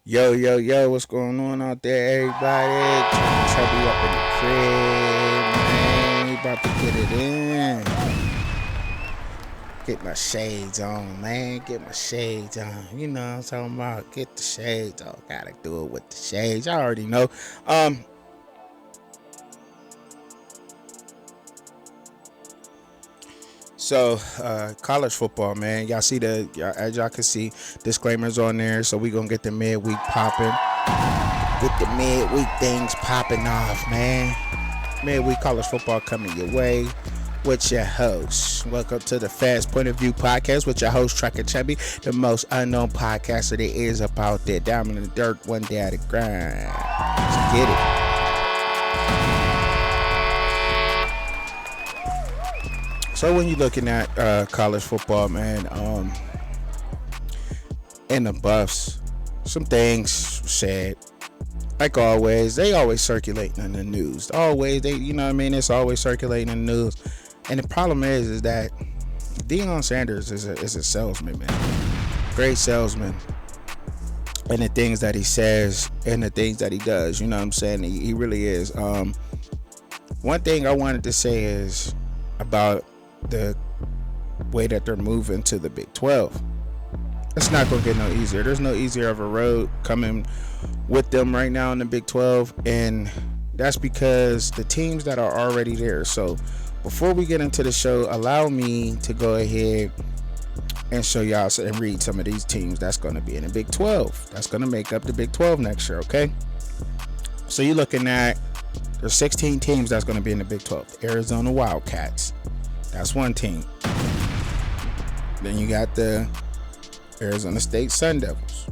Yo, yo, yo, what's going on out there, everybody? Truckin Chubbzy up in the crib, man. We about to get it in. Get my shades on, man. Get my shades on. You know what I'm talking about. Get the shades on. Gotta do it with the shades. I already know. Um, College football, man. As y'all can see, disclaimers on there. So we gonna get the midweek popping. Get the midweek things popping off, man. Midweek college football coming your way with your host. Welcome to the Fast Point of View podcast with your host, Truckin Chubbzy, the most unknown podcaster there is about there. Down in the dirt, one day at a grind. Let's get it. So when you're looking at college football, man, in the buffs, some things said. Like always, they always circulating in the news. Always, you know what I mean? It's always circulating in the news. And the problem is that Deion Sanders is a salesman, man. Great salesman. And the things that he says and the things that he does, you know what I'm saying? He really is. One thing I wanted to say is about the way that they're moving to the Big 12. It's not going to get no easier. There's no easier of a road coming with them right now in the Big 12, and that's because the teams that are already there. So before we get into the show, allow me to go ahead and show y'all and read some of these teams that's going to be in the Big 12. That's going to make up the Big 12 next year, okay? So you're looking at, there's 16 teams that's going to be in the Big 12. Arizona Wildcats. That's one team. Then you got the Arizona State Sun Devils,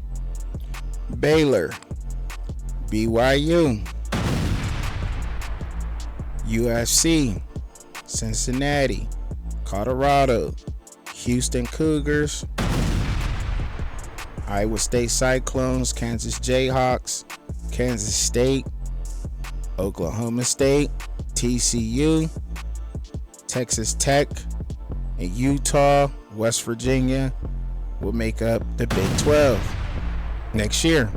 Baylor, BYU, USC, Cincinnati, Colorado, Houston Cougars, Iowa State Cyclones, Kansas Jayhawks, Kansas State, Oklahoma State, TCU, Texas Tech, and Utah, West Virginia will make up the Big 12 next year.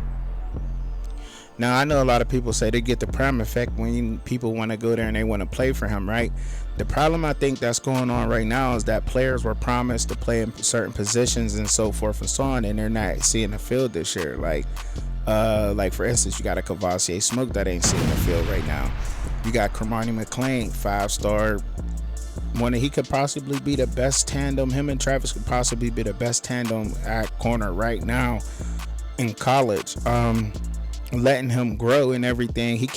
Now, I know a lot of people say they get the prime effect when people want to go there and they want to play for him, right? The problem I think that's going on right now is that players were promised to play in certain positions and so forth and so on, and they're not seeing the field this year. Like for instance, you got a Cavassier Smoke that ain't seeing the field right now. You got Kermani McClain, 5-star. He could possibly be the best tandem. Him and Travis could possibly be the best tandem at corner right now in college. Letting him grow and everything. He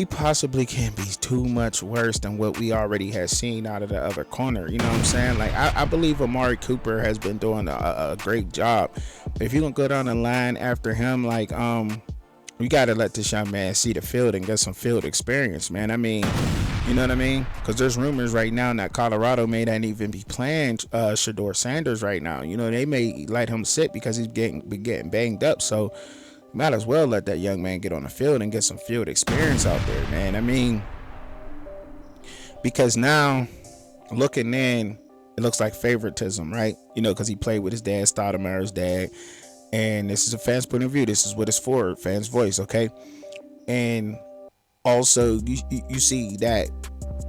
possibly can't be too much worse than what we already have seen out of the other corner. You know what I'm saying? Like, I believe Amari Cooper has been doing a great job. If you don't go down the line after him, like, we got to let this young man see the field and get some field experience, man. I mean, you know what I mean? Because there's rumors right now that Colorado may not even be playing Shedeur Sanders right now. You know, they may let him sit because he's getting banged up. So might as well let that young man get on the field and get some field experience out there, man. I mean, because now looking in, it looks like favoritism, right? You know, because he played with his dad, Stoudemire's dad. And this is a fan's point of view. This is what it's for, fans' voice, okay? And also, you see that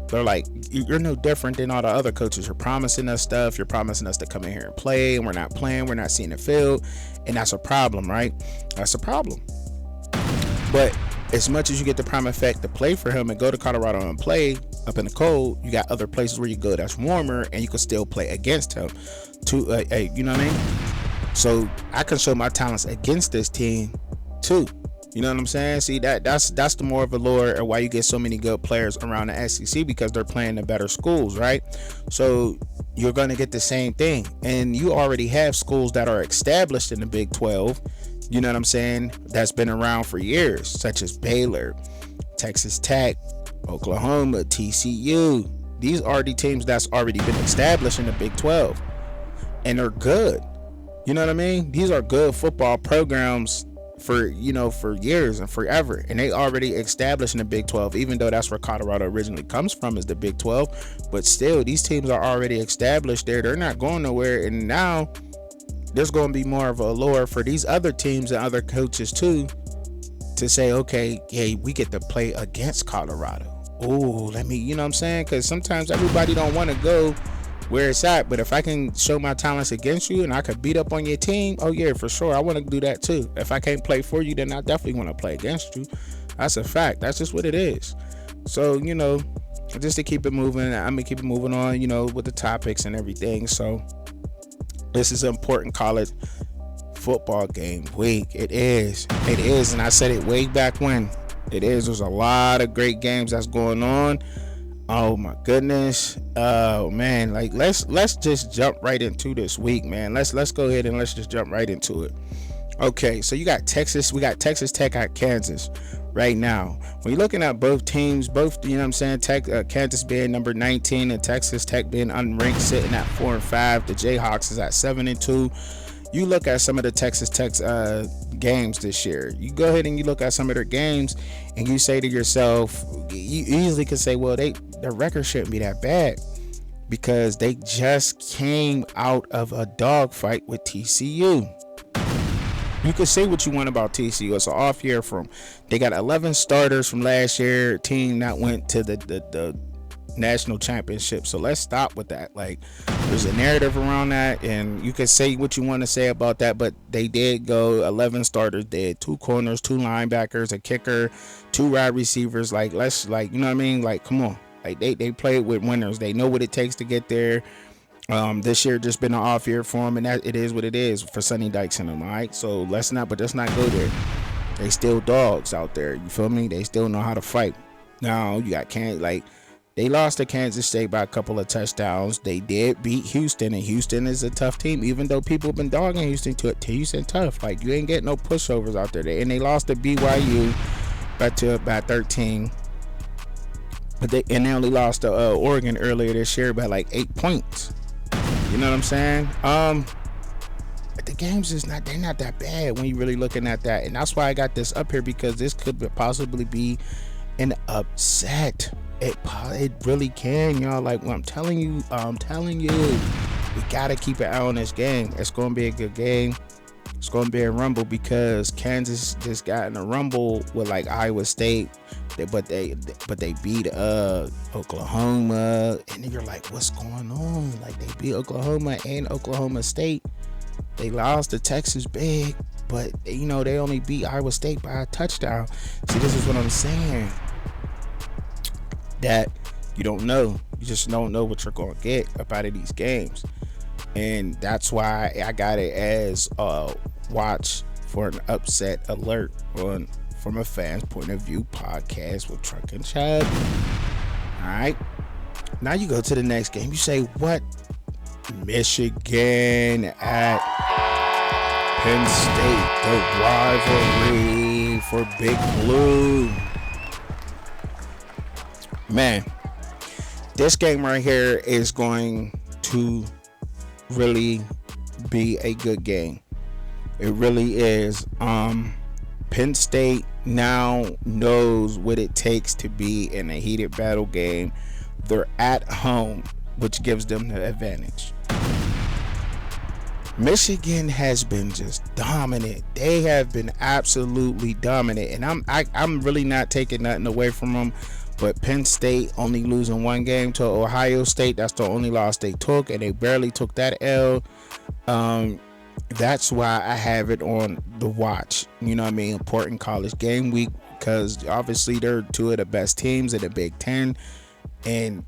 they're like, you're no different than all the other coaches. You're promising us stuff. You're promising us to come in here and play, and we're not playing. We're not seeing the field, and that's a problem, right? That's a problem. But as much as you get the prime effect to play for him and go to Colorado and play up in the cold, you got other places where you go that's warmer, and you can still play against him. You know what I mean? So I can show my talents against this team too. You know what I'm saying? See, that's the more of a lure and why you get so many good players around the SEC, because they're playing the better schools, right? So you're going to get the same thing. And you already have schools that are established in the Big 12, you know what I'm saying, that's been around for years, such as Baylor, Texas Tech, Oklahoma, TCU. These are the teams that's already been established in the Big 12. And they're good. You know what I mean? These are good football programs for years and forever, and they already established in the Big 12, even though that's where Colorado originally comes from, is the Big 12. But still, these teams are already established there. They're not going nowhere. And now there's going to be more of a allure for these other teams and other coaches too to say, okay, hey, we get to play against Colorado. Oh, let me, you know what I'm saying? Because sometimes everybody don't want to go where it's at, but if I can show my talents against you and I could beat up on your team, oh yeah, for sure, I want to do that too. If I can't play for you, then I definitely want to play against you. That's a fact. That's just what it is. So, you know, just to keep it moving, keep it moving on, you know, with the topics and everything. So this is an important college football game week. It is, and I said it way back when. It is. There's a lot of great games that's going on. Oh my goodness. Oh man, like let's just jump right into this week, man. Let's go ahead and let's just jump right into it. Okay, so you got Texas. We got Texas Tech at Kansas right now. When you're looking at both teams, both, you know what I'm saying, Kansas being number 19 and Texas Tech being unranked, sitting at 4-5. The Jayhawks is at 7-2. You look at some of the Texas Tech's games this year. You go ahead and you look at some of their games and you say to yourself, you easily could say, well, their record shouldn't be that bad because they just came out of a dogfight with TCU. You can say what you want about TCU. It's an off year from. They got 11 starters from last year, team that went to the national championship. So let's stop with that. Like, there's a narrative around that, and you can say what you want to say about that, but they did go 11 starters. They had 2 corners, 2 linebackers, a kicker, 2 wide receivers. Like, let's, like, you know what I mean? Like, come on. Like, they played with winners. They know what it takes to get there. This year just been an off year for them, and that it is what it is for Sonny Dykes and them. All right, so let's not go there. They still dogs out there. You feel me? They still know how to fight. Now you got they lost to Kansas State by a couple of touchdowns. They did beat Houston, and Houston is a tough team. Even though people have been dogging Houston to Houston tough. Like, you ain't getting no pushovers out there. And they lost to BYU by 13. But they only lost to Oregon earlier this year by like 8 points. You know what I'm saying? The games they're not that bad when you're really looking at that. And that's why I got this up here, because this could possibly be an upset. It really can, y'all. Like, what I'm telling you, we gotta keep an eye on this game. It's gonna be a good game. It's gonna be a rumble, because Kansas just got in a rumble with like Iowa State, but they beat Oklahoma, and then you're like, what's going on? Like, they beat Oklahoma and Oklahoma State. They lost to Texas big, but you know they only beat Iowa State by a touchdown. See, this is what I'm saying. That you don't know. You just don't know what you're going to get up out of these games. And that's why I got it as watch for an upset alert on From a Fan's Point of View podcast with Truckin Chubbzy. All right. Now you go to the next game. You say, what? Michigan at Penn State. The rivalry for Big Blue. Man, this game right here is going to really be a good game. It really is. Penn State now knows what it takes to be in a heated battle game. They're at home, which gives them the advantage. Michigan has been just dominant. They have been absolutely dominant, and I'm really not taking nothing away from them. But Penn State only losing one game to Ohio State. That's the only loss they took, and they barely took that L. That's why I have it on the watch. You know what I mean? Important college game week, because obviously they're 2 of the best teams in the Big Ten, and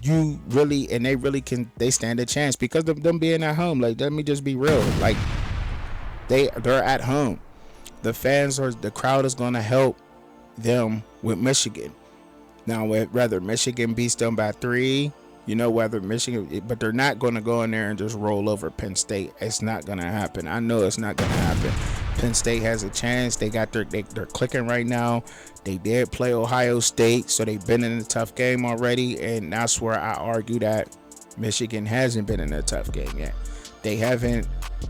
they stand a chance because of them being at home. Like, let me just be real. Like, they're at home. The crowd is going to help them with Michigan. Now, whether Michigan beats them by 3, but they're not going to go in there and just roll over Penn State. It's not going to happen. I know it's not going to happen. Penn State has a chance. They're clicking right now. They did play Ohio State, so they've been in a tough game already, and that's where I argue that Michigan hasn't been in a tough game yet. They haven't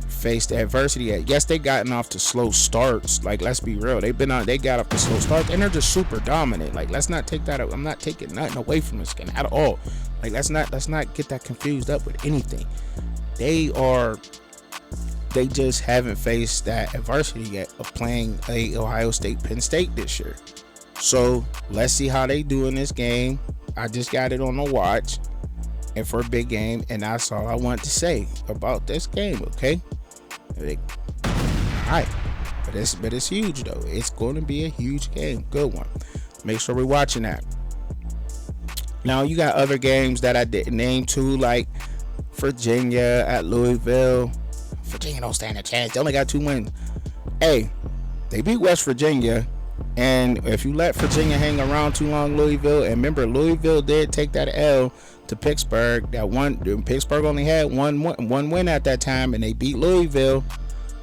faced adversity yet. Yes, they gotten off to slow starts. Like, let's be real. They got off to slow starts, and they're just super dominant. Like, let's not take that. I'm not taking nothing away from Michigan at all. Like, let's not get that confused up with anything. They are They just haven't faced that adversity yet of playing a Ohio State Penn State this year. So let's see how they do in this game. I just got it on the watch and for a big game, and that's all I want to say about this game, okay? Alright. But it's huge though. It's going to be a huge game. Good one. Make sure we're watching that. Now you got other games that I didn't name too, like Virginia at Louisville. Virginia don't stand a chance. They only got 2 wins. Hey, they beat West Virginia. And if you let Virginia hang around too long, Louisville, and remember, Louisville did take that L to Pittsburgh. Pittsburgh only had one win at that time, and they beat Louisville.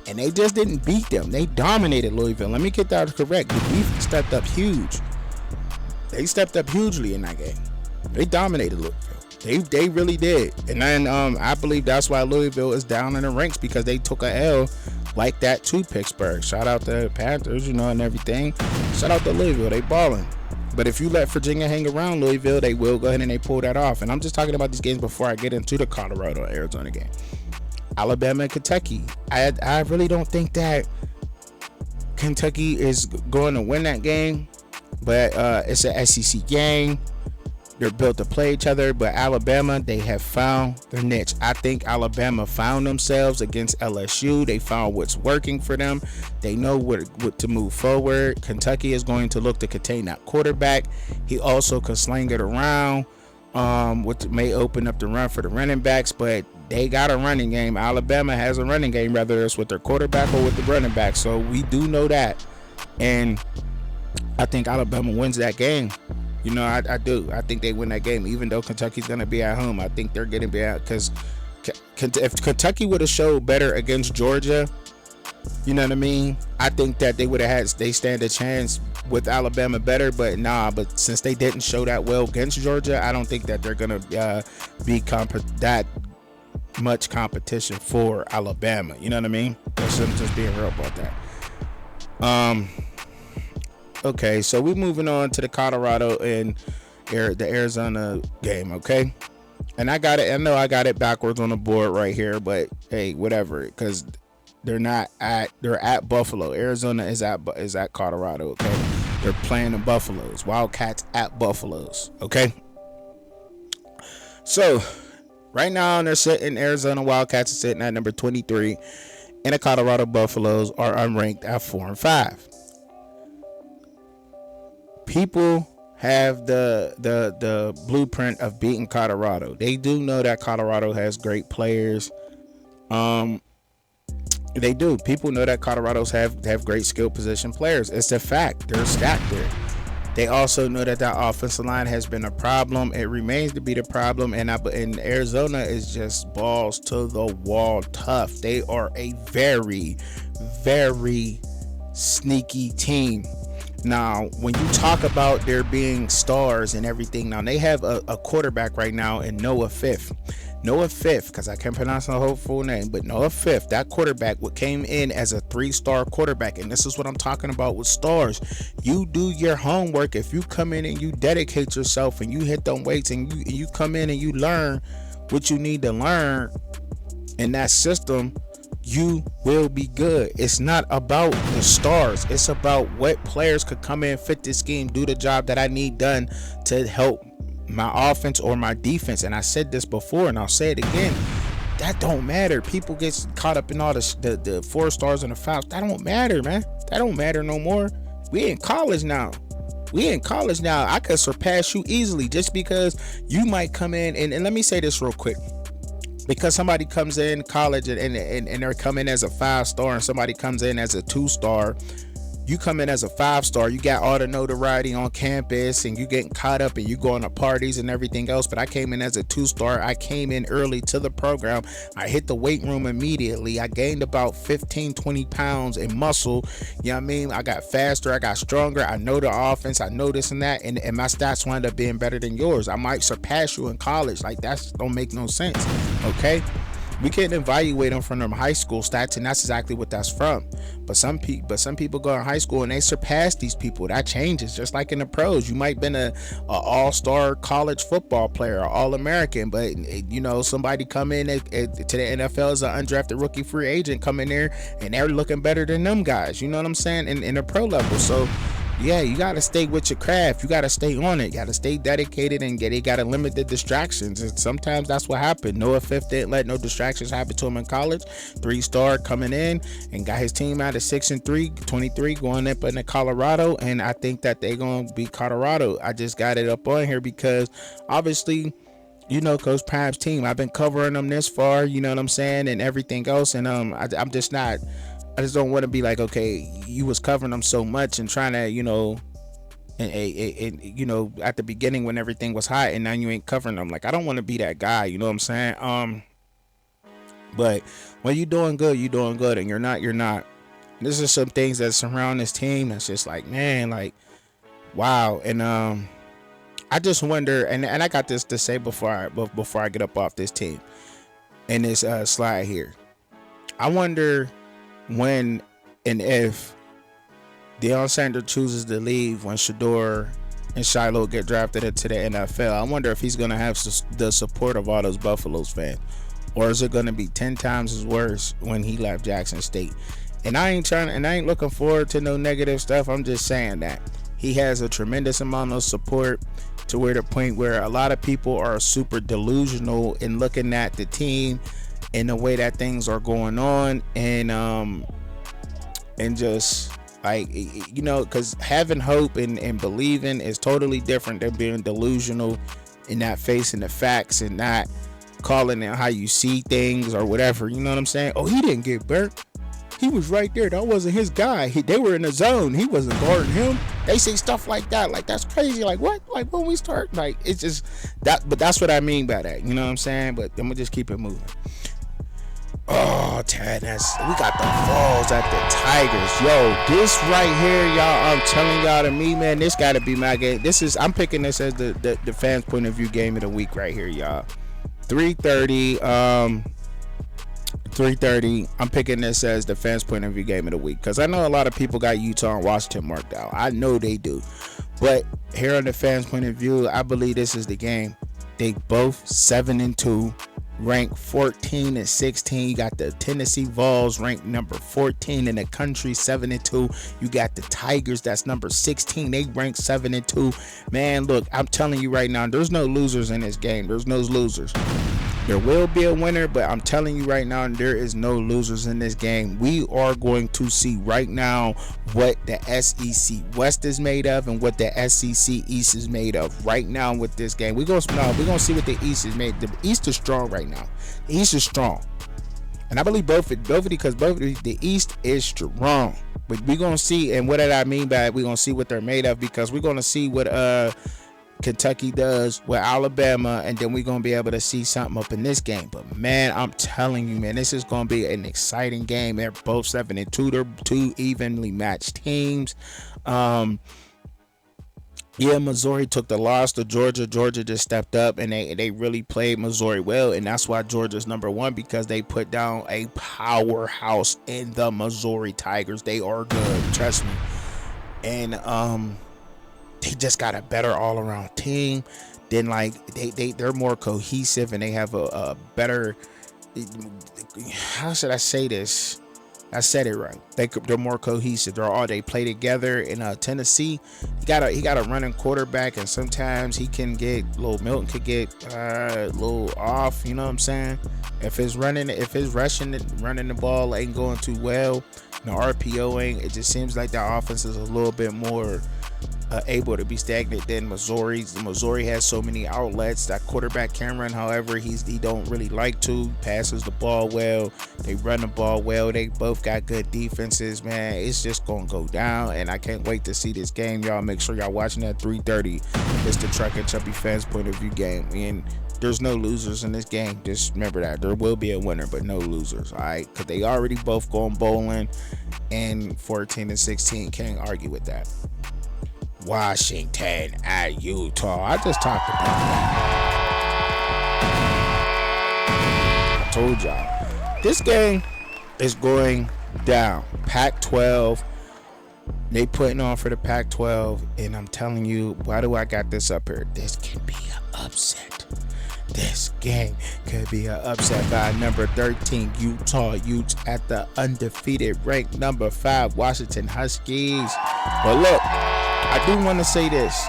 And they just didn't beat them. They dominated Louisville. Let me get that correct. The defense stepped up huge. They stepped up hugely in that game. They dominated Louisville. They really did. And then I believe that's why Louisville is down in the ranks, because they took a L like that to Pittsburgh. Shout out to Panthers, and everything. Shout out to Louisville. They balling. But if you let Virginia hang around Louisville, they will go ahead and they pull that off. And I'm just talking about these games before I get into the Colorado Arizona game. Alabama and Kentucky. I really don't think that Kentucky is going to win that game, but it's an SEC game. They're built to play each other, but Alabama, they have found their niche. I think Alabama found themselves against LSU. They found what's working for them. They know what to move forward. Kentucky is going to look to contain that quarterback. He also can sling it around, which may open up the run for the running backs, but they got a running game. Alabama has a running game, whether it's with their quarterback or with the running back. So we do know that. And I think Alabama wins that game. I do. I think they win that game, even though Kentucky's going to be at home. I think they're going to be out, because if Kentucky would have showed better against Georgia, you know what I mean? I think that they stand a chance with Alabama better, but since they didn't show that well against Georgia, I don't think that they're going to be that much competition for Alabama. You know what I mean? I'm just being real about that. Okay, so we're moving on to the Colorado and the Arizona game, okay? And I got it. I know I got it backwards on the board right here, but hey, whatever, because they're at Buffalo. Arizona is at Colorado, okay? They're playing the Buffaloes. Wildcats at Buffaloes, okay? So right now they're sitting. Arizona Wildcats are sitting at number 23, and the Colorado Buffaloes are unranked at 4 and 5. People have the blueprint of beating Colorado. They do know that Colorado has great players. They do. People know that Colorado's have great skill position players. It's a fact. They're stacked there. They also know that offensive line has been a problem. It remains to be the problem. And Arizona is just balls to the wall tough. They are a very, very sneaky team. Now, when you talk about there being stars and everything, now they have a quarterback right now in Noah Fifth, because I can't pronounce the whole full name, but Noah Fifth, that quarterback came in as a 3-star quarterback. And this is what I'm talking about with stars. You do your homework. If you come in and you dedicate yourself and you hit them weights and you come in and you learn what you need to learn in that system, you will be good. It's not about the stars. It's about what players could come in, fit this scheme, do the job that I need done to help my offense or my defense. And I said this before, and I'll say it again. That don't matter. People get caught up in all the 4 stars and the 5. That don't matter, man. That don't matter no more. We in college now. I could surpass you easily just because you might come in. And let me say this real quick. Because somebody comes in college and they're coming as a 5-star, and somebody comes in as a 2-star. You come in as a 5-star, you got all the notoriety on campus and you getting caught up and you going to parties and everything else. But I came in as a 2-star. I came in early to the program. I hit the weight room immediately. I gained about 15-20 pounds in muscle. You know what I mean? I got faster, I got stronger. I know the offense, I know this and that, and my stats wind up being better than yours. I might surpass you in college. Like, that don't make no sense. Okay, We can't evaluate them from their high school stats, and that's exactly what that's from. But some people go in high school and they surpass these people. That changes, just like in the pros. You might been a all-star college football player, all-American, but somebody come in to the NFL as an undrafted rookie free agent, come in there and they're looking better than them guys. You know what I'm saying? In the pro level. So yeah, you gotta stay with your craft. You gotta stay on it. You gotta stay dedicated, and they gotta limit the distractions. And sometimes that's what happened. Noah Fifth didn't let no distractions happen to him in college. 3-star coming in and got his team out of 6-3, 23, going up into Colorado. And I think that they're gonna beat Colorado. I just got it up on here because obviously, Coach Prime's team, I've been covering them this far, you know what I'm saying, and everything else. And I'm just not. I just don't want to be like, okay, you was covering them so much and trying to, and at the beginning when everything was hot, and now you ain't covering them. Like, I don't want to be that guy, you know what I'm saying? But when you're doing good, and you're not. This is some things that surround this team that's just like, man, like, wow. And I just wonder, and I got this to say before I get up off this team in this slide here. I wonder when and if Deion Sanders chooses to leave when Shedeur and Shiloh get drafted into the NFL. I wonder if he's going to have the support of all those Buffaloes fans, or is it going to be 10 times as worse when he left Jackson State? And I ain't looking forward to no negative stuff. I'm just saying that he has a tremendous amount of support to where the point where a lot of people are super delusional in looking at the team in the way that things are going on, and just like, because having hope and believing is totally different than being delusional and not facing the facts and not calling it how you see things or whatever. You know what I'm saying? Oh, he didn't get burnt. He was right there. That wasn't his guy. They were in the zone. He wasn't guarding him. They say stuff like that. Like, that's crazy. Like, what? Like, when we start, like, it's just that. But that's what I mean by that. You know what I'm saying? But I'm gonna just keep it moving. Oh, Tad, we got the Vols at the Tigers. Yo, this right here, y'all, I'm telling y'all, to me, man, this got to be my game. I'm picking this as the fans' point of view game of the week right here, y'all. 3:30, 3:30. I'm picking this as the fans' point of view game of the week because I know a lot of people got Utah and Washington marked out. I know they do. But here on the fans' point of view, I believe this is the game. They both 7-2. Ranked 14 and 16. You got the Tennessee Vols ranked number 14 in the country, 7-2. You got the Tigers, that's number 16. They ranked 7-2. Man, look, I'm telling you right now, there's no losers in this game. There's no losers. There will be a winner, but I'm telling you right now, there is no losers in this game. We are going to see right now what the SEC West is made of and what the SEC East is made of right now with this game. We're gonna see what the East is made. The East is strong right now. The East is strong, and I believe both because the East is strong. But we're gonna see, and what did I mean by it? We're gonna see what they're made of because we're gonna see what Kentucky does with Alabama, and then we're gonna be able to see something up in this game. But man, I'm telling you, man, this is gonna be an exciting game. They're both 7-2. They're two evenly matched teams. Yeah, Missouri took the loss to Georgia. Georgia just stepped up, and they really played Missouri well, and that's why Georgia's number one, because they put down a powerhouse in the Missouri Tigers. They are good, trust me. And they just got a better all-around team. Then, like, they're more cohesive, and they have a better, how should I say this? I said it right. They're more cohesive. They play together. In Tennessee, he got a running quarterback, and sometimes he can get Milton could get a little off. You know what I'm saying? If his running the ball ain't going too well, the RPOing, it just seems like the offense is a little bit more able to be stagnant than Missouri's. Missouri has so many outlets. That quarterback Cameron, however, he don't really like to passes the ball well. They run the ball well. They both got good defenses, man. It's just gonna go down, and I can't wait to see this game. Y'all make sure y'all watching at 3:30. It's the Truckin Chubbzy fans point of view game, and there's no losers in this game. Just remember that there will be a winner, but no losers. All right, because they already both going bowling, and 14 and 16 can't argue with that. Washington at Utah. I just talked about that. told y'all. This game is going down. Pac-12. They putting on for the Pac-12, and I'm telling you, why do I got this up here? This can be an upset. This game could be an upset by number 13 Utah Utes at the undefeated ranked number 5 Washington Huskies. But look, I do want to say this.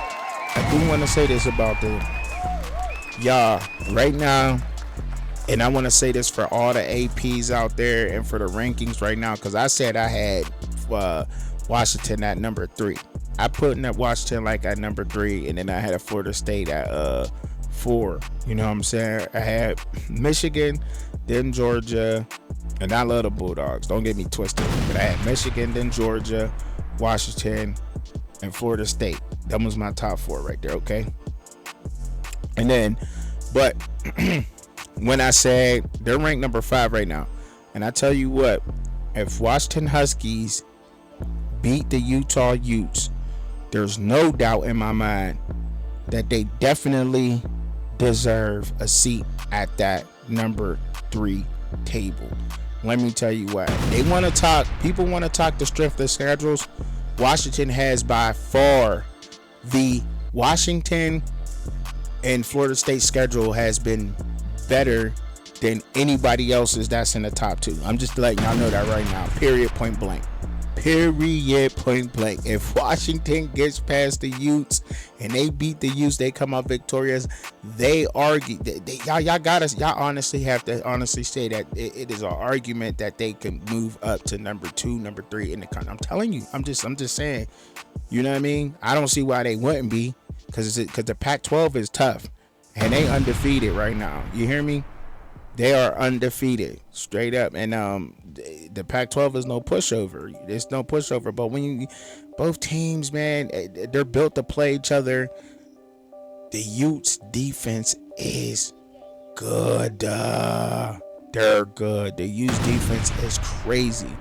About them. Y'all, right now, and I want to say this for all the APs out there and for the rankings right now, because I said I had Washington at number 3. I put in that Washington like at number 3, and then I had a Florida State at 4. You know what I'm saying? I had Michigan, then Georgia, and I love the Bulldogs. Don't get me twisted. But I had Michigan, then Georgia, Washington, and Florida State. That was my top 4 right there, okay? And then, but when I said they're ranked number 5 right now, and I tell you what, if Washington Huskies beat the Utah Utes, there's no doubt in my mind that they definitely deserve a seat at that number 3 table. Let me tell you what. People want to talk the strength of schedules. Washington has by far the Washington and Florida State schedule has been better than anybody else's that's in the top 2. I'm just letting y'all know that right now. Period, point blank. If Washington gets past the Utes and they beat the Utes, they come out victorious. They argue. Y'all honestly have to honestly say that it is an argument that they can move up to number 2, number 3 in the country. I'm telling you. I'm just saying. You know what I mean? I don't see why they wouldn't be, because the Pac-12 is tough and they undefeated right now. You hear me? They are undefeated, straight up, and the Pac-12 is no pushover. There's no pushover. But when both teams, man, they're built to play each other. The Utes defense is good. They're good. The Utes defense is crazy.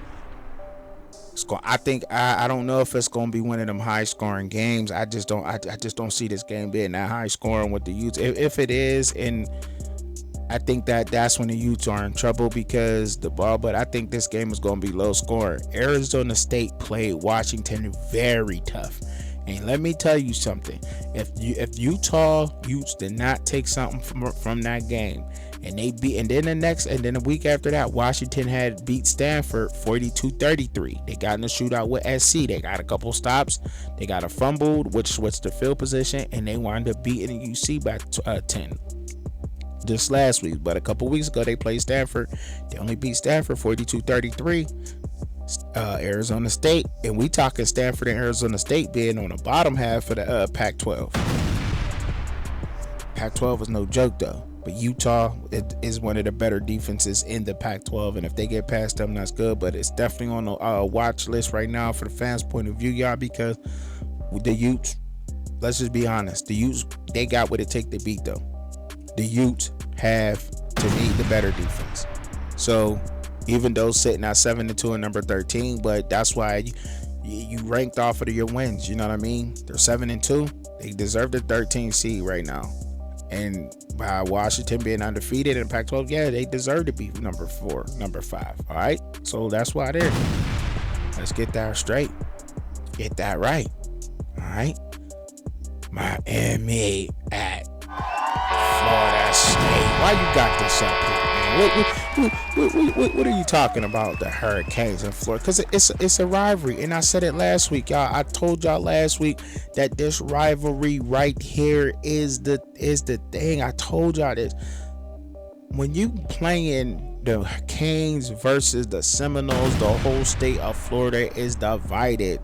I don't know if it's gonna be one of them high scoring games. I just don't see this game being that high scoring with the Utes. If it is, and I think that's when the Utes are in trouble because but I think this game is going to be low scoring. Arizona State played Washington very tough. And let me tell you something. If Utah Utes did not take something from that game, and then the week after that, Washington had beat Stanford 42-33. They got in a shootout with SC. They got a couple stops. They got a fumbled, which switched the field position, and they wound up beating UC by 10. Just last week, but a couple weeks ago they played Stanford. They only beat Stanford 42-33. Arizona State, and we talking Stanford and Arizona State being on the bottom half of the Pac-12. Pac-12 is no joke though, but Utah is one of the better defenses in the Pac-12, and if they get past them, that's good. But it's definitely on the watch list right now for the fans' point of view, y'all, because the Utes, let's just be honest, the Utes, they got what it take to beat them. The Utes have, to me, the better defense. So even though sitting at 7-2 and number 13, but that's why you ranked off of your wins. You know what I mean? They're 7-2. They deserve the 13th seed right now. And by Washington being undefeated in Pac-12, yeah, they deserve to be number 4, number 5. All right? So that's why they're. Let's get that straight. Get that right. All right? Miami at Florida State. Why you got this up here, man? What are you talking about? The Hurricanes in Florida? Because it's a rivalry, and I said it last week, y'all. I told y'all last week that this rivalry right here is the thing. I told y'all this. When you playing the Canes versus the Seminoles, the whole state of Florida is divided.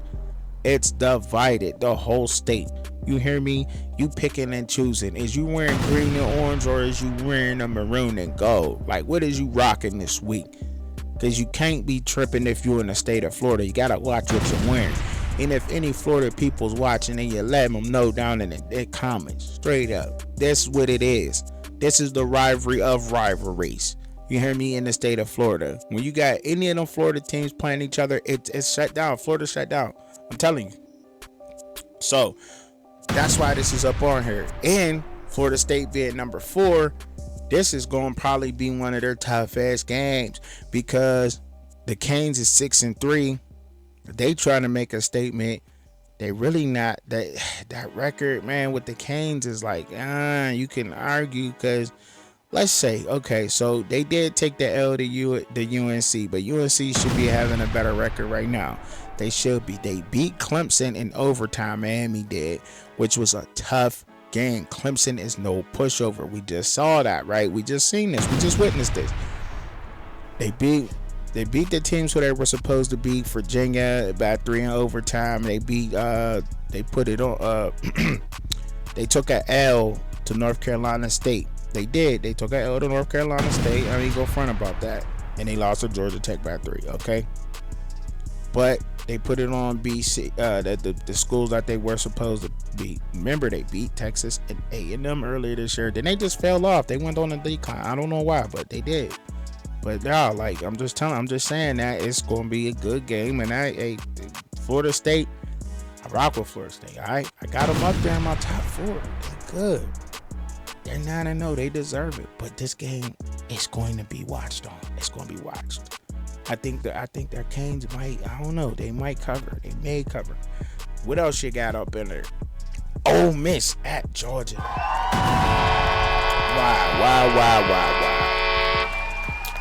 It's divided. The whole state. You hear me? You picking and choosing. Is you wearing green and orange, or is you wearing a maroon and gold? Like, what is you rocking this week? Because you can't be tripping if you're in the state of Florida. You got to watch what you're wearing. And if any Florida people's watching, then you let them know down in the comments. Straight up. That's what it is. This is the rivalry of rivalries. You hear me? In the state of Florida. When you got any of them Florida teams playing each other, it's shut down. Florida shut down. I'm telling you. So that's why this is up on here. And Florida State being number 4, this is going to probably be one of their toughest games because the Canes is 6-3. They trying to make a statement. They really not. That record, man, with the Canes is like, you can argue because let's say, okay, so they did take the L to the UNC, but UNC should be having a better record right now. They should be. They beat Clemson in overtime. Miami did, which was a tough game. Clemson is no pushover. We just saw that, right? We just seen this. We just witnessed this. They beat the teams who they were supposed to beat. Virginia by 3 in overtime. They beat. They put it on. They took an L to North Carolina State. They did. They took an L to North Carolina State. I mean, go front about that. And they lost to Georgia Tech by 3. Okay. But they put it on BC, the schools that they were supposed to beat. Remember, they beat Texas and A&M earlier this year. Then they just fell off. They went on a decline. I don't know why, but they did. But yeah, like I'm just saying that it's going to be a good game. And Florida State, I rock with Florida State. All right, I got them up there in my top 4. They're good. They're 9-0. They deserve it. But this game is going to be watched on. It's going to be watched. I think their Canes might. I don't know. They might cover. They may cover. What else you got up in there? Ole Miss at Georgia. Why?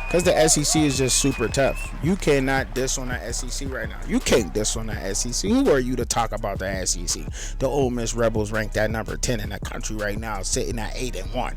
Because the SEC is just super tough. You cannot diss on the SEC right now. You can't diss on the SEC. Who are you to talk about the SEC? The Ole Miss Rebels ranked at number 10 in the country right now, sitting at 8-1.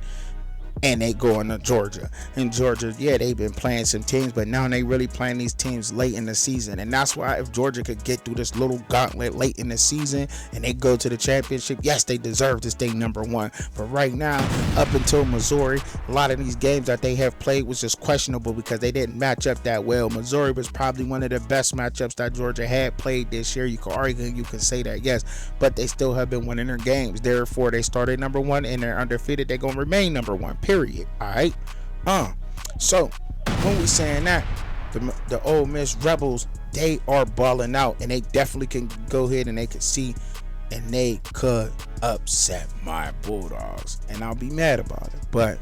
And they going to Georgia. And Georgia, yeah, they've been playing some teams, but now they really playing these teams late in the season. And that's why if Georgia could get through this little gauntlet late in the season and they go to the championship, yes, they deserve to stay number 1. But right now, up until Missouri, a lot of these games that they have played was just questionable because they didn't match up that well. Missouri was probably one of the best matchups that Georgia had played this year. You could argue, you can say that, yes, but they still have been winning their games. Therefore, they started number 1 and they're undefeated. They're going to remain number 1. Period. All right. So when we saying that, the Ole Miss Rebels, they are balling out, and they definitely can go ahead and they can see, and they could upset my Bulldogs, and I'll be mad about it. But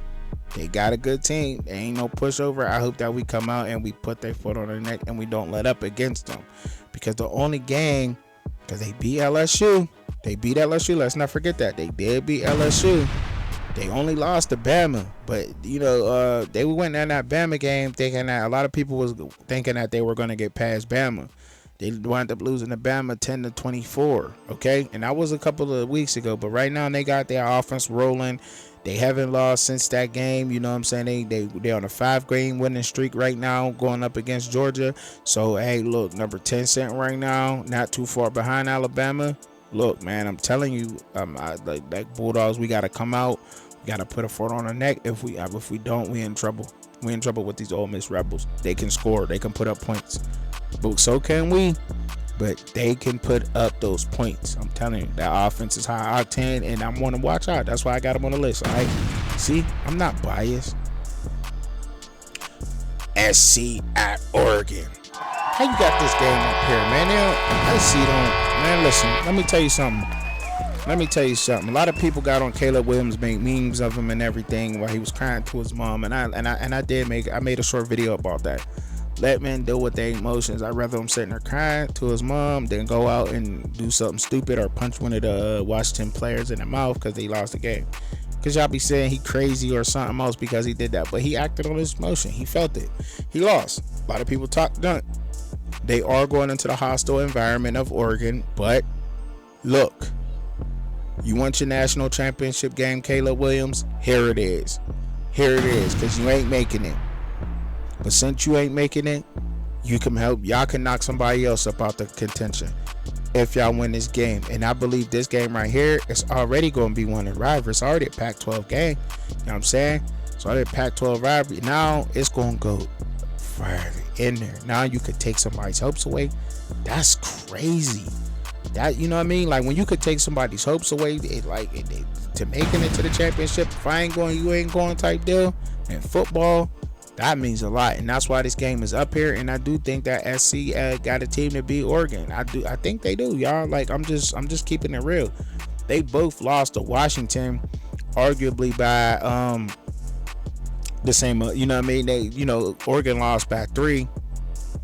they got a good team. They ain't no pushover. I hope that we come out and we put their foot on their neck and we don't let up against them, because the only game, because they beat LSU. They beat LSU. Let's not forget that they did beat LSU. They only lost to Bama, but they went in that Bama game thinking that a lot of people was thinking that they were going to get past Bama. They wound up losing to Bama 10-24. Okay, and that was a couple of weeks ago. But right now they got their offense rolling. They haven't lost since that game. You know what I'm saying? They're on a 5-game winning streak right now, going up against Georgia. So hey, look, number 10 sitting right now, not too far behind Alabama. Look, man, I'm telling you, like Bulldogs, we got to come out. Got to put a foot on our neck. If we don't, we in trouble. We in trouble with these Ole Miss Rebels. They can score. They can put up points. But so can we. But they can put up those points. I'm telling you, that offense is high octane, and I'm going to watch out. That's why I got them on the list. All right. See, I'm not biased. SC at Oregon. How you got this game up here, man? Man, listen. Let me tell you something. A lot of people got on Caleb Williams, made memes of him and everything while he was crying to his mom, and I made a short video about that. Let men deal with their emotions. I'd rather him sitting there crying to his mom than go out and do something stupid or punch one of the Washington players in the mouth because they lost the game. Because y'all be saying he crazy or something else because he did that, but he acted on his emotion. He felt it. He lost. A lot of people talk dunk. They are going into the hostile environment of Oregon, but look. You want your national championship game, Caleb Williams? Here it is. Because you ain't making it. But since you ain't making it, you can help. Y'all can knock somebody else up out the contention if y'all win this game. And I believe this game right here is already going to be one of rivalry. It's already a Pac-12 game. You know what I'm saying? It's already a Pac-12 rivalry. Now it's going to go further in there. Now you could take somebody's hopes away. That's crazy. That, you know what I mean? Like when you could take somebody's hopes away, to making it to the championship. If I ain't going, you ain't going type deal. And football, that means a lot, and that's why this game is up here. And I do think that SC got a team to beat Oregon. I think they do, y'all. Like I'm just keeping it real. They both lost to Washington, arguably by the same. You know what I mean? They, Oregon lost by 3,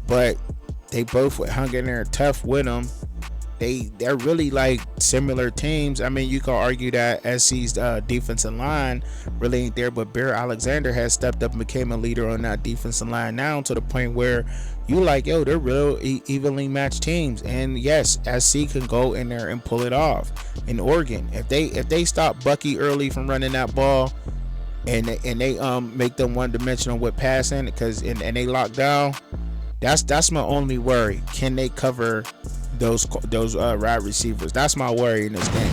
but they both hung in there tough with them. They're really like similar teams. I mean, you can argue that SC's defensive line really ain't there, but Bear Alexander has stepped up and became a leader on that defensive line now, to the point where you like, yo, they're real evenly matched teams. And yes, SC can go in there and pull it off. In Oregon, if they stop Bucky early from running that ball, and they make them one dimensional with passing, and they lock down, that's my only worry. Can they cover those wide receivers? That's my worry in this game.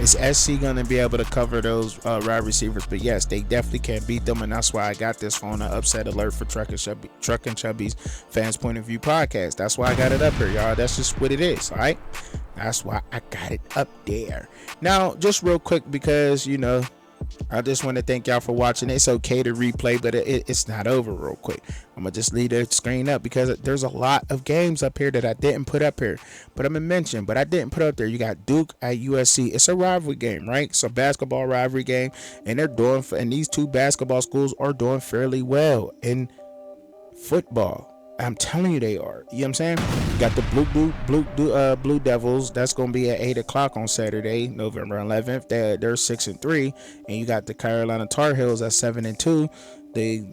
Is SC gonna be able to cover those wide receivers? But yes, they definitely can beat them, and that's why I got this on an upset alert for Truckin Chubby's Fans Point of View podcast. That's why I got it up here, y'all. That's just what it is, all right? That's why I got it up there. Now, just real quick, because I just want to thank y'all for watching. It's okay to replay, but it's not over. Real quick, I'm gonna just leave the screen up because there's a lot of games up here that I didn't put up here, but I'm gonna mention, but I didn't put up there. You got Duke at USC. It's a rivalry game, right? It's a basketball rivalry game, and and these two basketball schools are doing fairly well in football. I'm telling you, they are. You know what I'm saying? You got the Blue Devils. That's going to be at 8 o'clock on Saturday, November 11th. They're 6-3, and you got the Carolina Tar Heels at 7-2.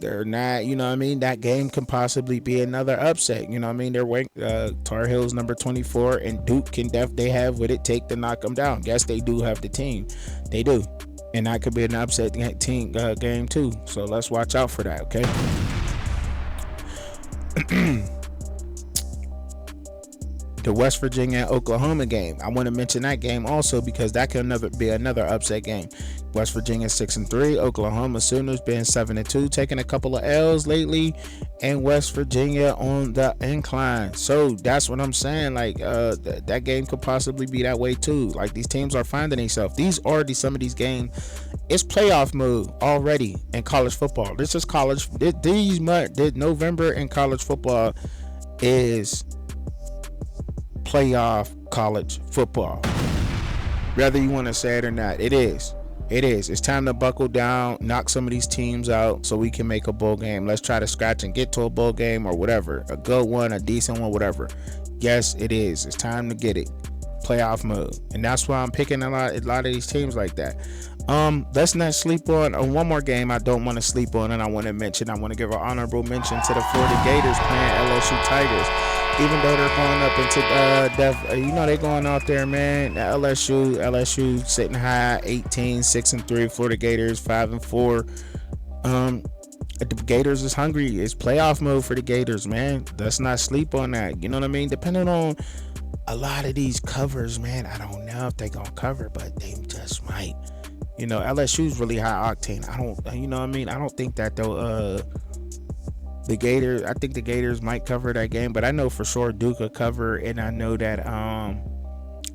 They're not. You know what I mean? That game can possibly be another upset. You know what I mean? They're ranked Tar Heels number 24, and Duke they have what it take to knock them down. Yes, they do have the team. They do, and that could be an upset team game too. So let's watch out for that. Okay. The West Virginia Oklahoma game, I want to mention that game also because that can be another upset game. West Virginia 6-3, Oklahoma Sooners being 7-2, taking a couple of L's lately, and West Virginia on the incline. So that's what I'm saying. Like that game could possibly be that way too. Like these teams are finding themselves. Some of these games, it's playoff mode already in college football. This is college. November in college football is playoff college football. Whether you want to say it or not, it is. It's time to buckle down, knock some of these teams out so we can make a bowl game. Let's try to scratch and get to a bowl game or whatever. A good one, a decent one, whatever. Yes, it is. It's time to get it. Playoff mode. And that's why I'm picking a lot of these teams like that. Let's not sleep on one more game I don't want to sleep on, and I want to give an honorable mention to the Florida Gators playing LSU Tigers. Even though they're going up into they're going out there, man. LSU sitting high, 6-3. Florida Gators 5-4. The Gators is hungry. It's playoff mode for the Gators, man. Let's not sleep on that. You know what I mean? Depending on a lot of these covers, man, I don't know if they're gonna cover, but they just might. LSU's really high octane. I don't think that they'll the Gators, I think the Gators might cover that game, but I know for sure Duke will cover, and I know that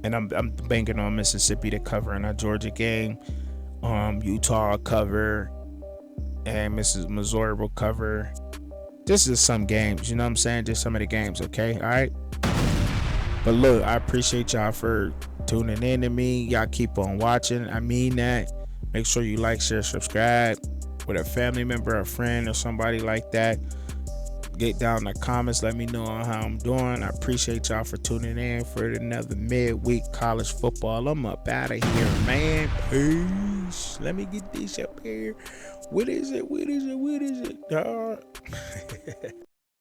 and I'm banking on Mississippi to cover in that Georgia game. Utah will cover, and Missouri will cover. This is some games, you know what I'm saying? Just some of the games, okay? All right. But look, I appreciate y'all for tuning in to me. Y'all keep on watching. I mean that. Make sure you like, share, subscribe with a family member, a friend, or somebody like that. Get down in the comments. Let me know how I'm doing. I appreciate y'all for tuning in for another midweek college football. I'm up out of here, man. Peace. Let me get this up here. What is it, dog?